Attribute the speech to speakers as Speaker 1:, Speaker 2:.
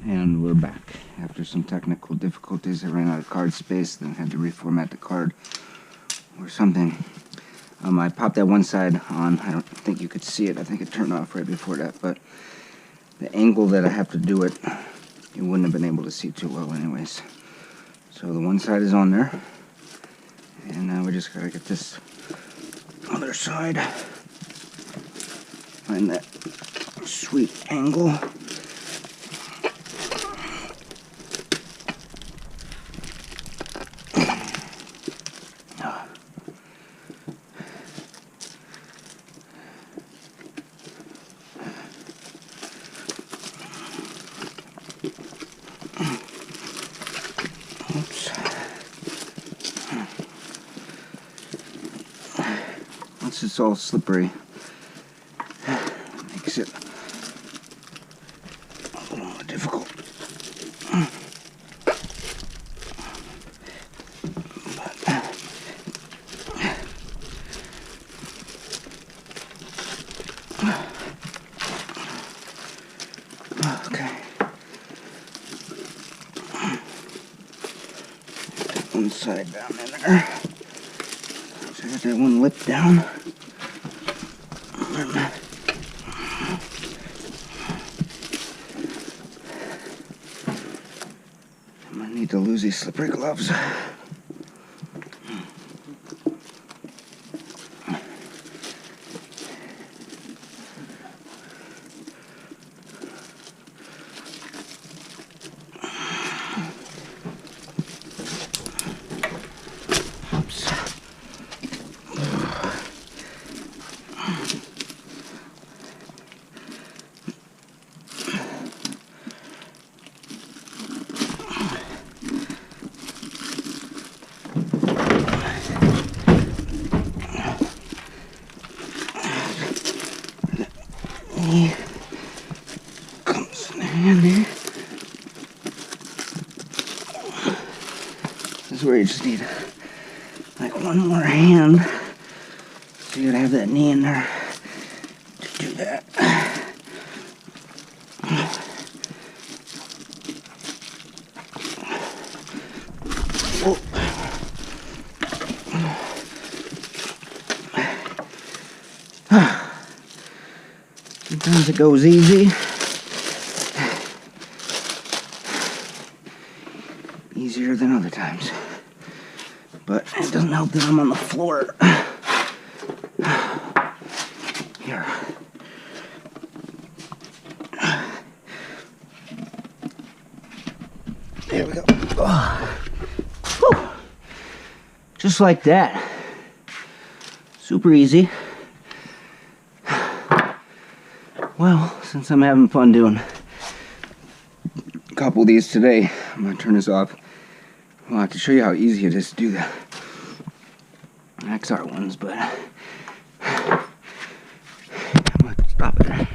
Speaker 1: And we're back. After some technical difficulties, I ran out of card space, then had to reformat the card or something. I popped that one side on. I don't think you could see it. I think it turned off right before that, but the angle that I have to do it, you wouldn't have been able to see too well anyways. So the one side is on there, and now we just gotta get this other side. Find that sweet angle. Oops. Once it's all slippery, makes it a little more difficult. Okay. One side down in there. So I got that one lip down. I'm gonna need to lose these slippery gloves. Comes in handy. This is where you just need like one more hand. So you gotta have that knee in there to do that. Oh. Sometimes it goes easy. Easier than other times. But it doesn't help that I'm on the floor. Here. There we go. Oh. Whew. Just like that. Super easy. Well, since I'm having fun doing a couple of these today, I'm going to turn this off. I'll have to show you how easy it is to do the XR ones, but I'm going to stop it there.